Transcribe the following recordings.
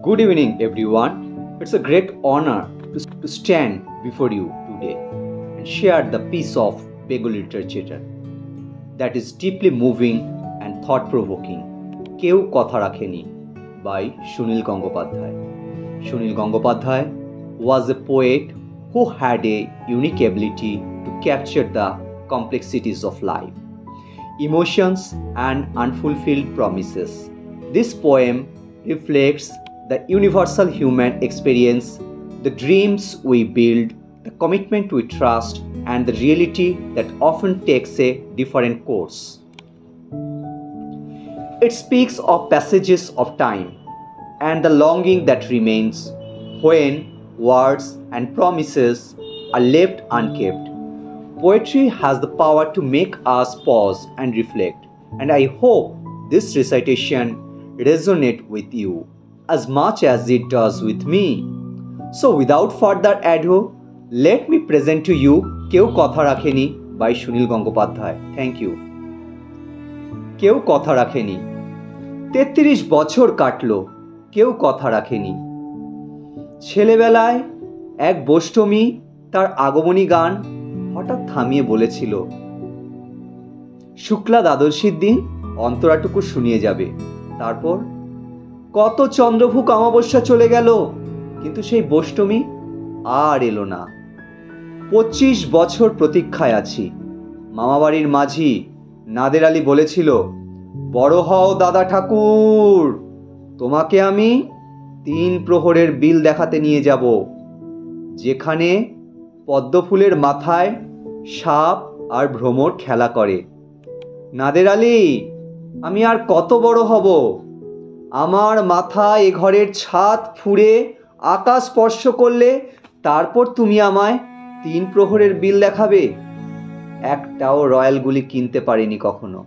Good evening, everyone. It's a great honor to stand before you today and share the piece of Bengali literature that is deeply moving and thought-provoking. কেউ কথা রাখেনি by Sunil Gangopadhyay. Sunil Gangopadhyay was a poet who had a unique ability to capture the complexities of life, emotions, and unfulfilled promises. This poem reflects the universal human experience, the dreams we build, the commitment we trust, and the reality that often takes a different course. It speaks of passages of time and the longing that remains when words and promises are left unkept. Poetry has the power to make us pause and reflect, and I hope this recitation resonates with you as much as it does with me. So without further ado, let me present to you কেউ কথা রাখেনি by Sunil Gangopadhyay. Thank you. কেউ কথা রাখেনি। 33 বছর কাটলো, কেউ কথা রাখেনি। ছেলেবেলায় এক বৈষ্ণবী তার আগমনী গান হঠাৎ থামিয়ে বলেছিল, শুক্লা দ্বাদশীর দিন অন্তরাটুকু শুনিয়ে যাবে। তারপর কত চন্দ্রভুক অমাবস্যা চলে গেল, কিন্তু সেই বৈষ্ণবী আর এলো না। 25 বছর প্রতীক্ষায় আছি। মামাবাড়ির মাঝি নাদের আলী বলেছিল, বড় হও দাদা ঠাকুর, তোমাকে আমি 3 প্রহরের বিল দেখাতে নিয়ে যাব, যেখানে পদ্মফুলের মাথায় সাপ আর ভ্রমর খেলা করে। নাদের আলী, আমি আর কত বড় হব? আমার মাথা এ ঘরের ছাদ ফুঁড়ে আকাশ স্পর্শ করলে তারপর তুমি আমায় 3 প্রহরের বিল দেখাবে। একটাও রয়্যাল গুলি কিনতে পারিনি কখনো।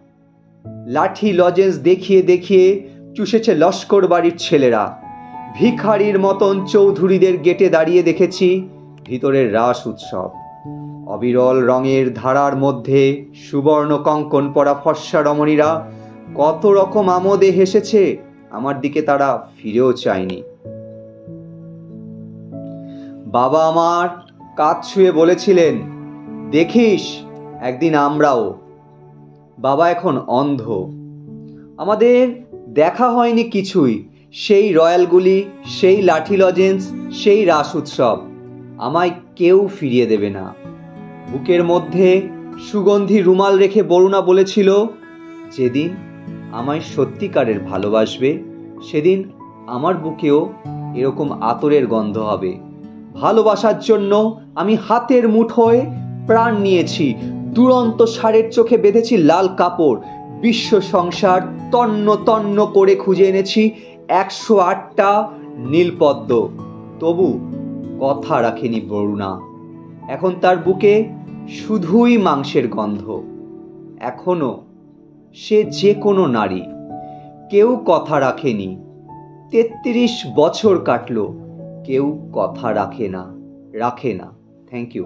লাঠি লজেন্স দেখিয়ে দেখিয়ে চুষেছে লস্কর বাড়ির ছেলেরা। ভিখারির মতন চৌধুরীদের গেটে দাঁড়িয়ে দেখেছি ভিতরের রাস উৎসব। অবিরল রঙের ধারার মধ্যে সুবর্ণ কঙ্কন পরা ফর্সা রমণীরা কত রকম আমোদে হেসেছে, আমার দিকে তারা ফিরেও চায়নি। বাবা আমার কাঁধ ছুঁয়ে বলেছিলেন, দেখিস একদিন আমরাও। বাবা এখন অন্ধ। আমাদের দেখা হয়নি কিছুই, সেই রয়্যালগুলি, সেই লাঠি লজেন্স, সেই রাস উৎসব আমায় কেউ ফিরিয়ে দেবে না। বুকের মধ্যে সুগন্ধি রুমাল রেখে বরুণা বলেছিল, যেদিন আমায় সত্যিকারের ভালোবাসবে সেদিন আমার বুকেও এরকম আতরের গন্ধ হবে। ভালোবাসার জন্য আমি হাতের মুঠোয় প্রাণ নিয়েছি, দুরন্ত ষাঁড়ের চোখে বেঁধেছি লাল কাপড়, বিশ্ব সংসার তন্ন তন্ন করে খুঁজে এনেছি 108টা নীলপদ্ম, তবু কথা রাখেনি বরুণা। এখন তার বুকে শুধুই মাংসের গন্ধ। এখনো সে যে কোনো নারী। কেউ কথা রাখেনি। 33 বছর কাটলো, কেউ কথা রাখে না। Thank you.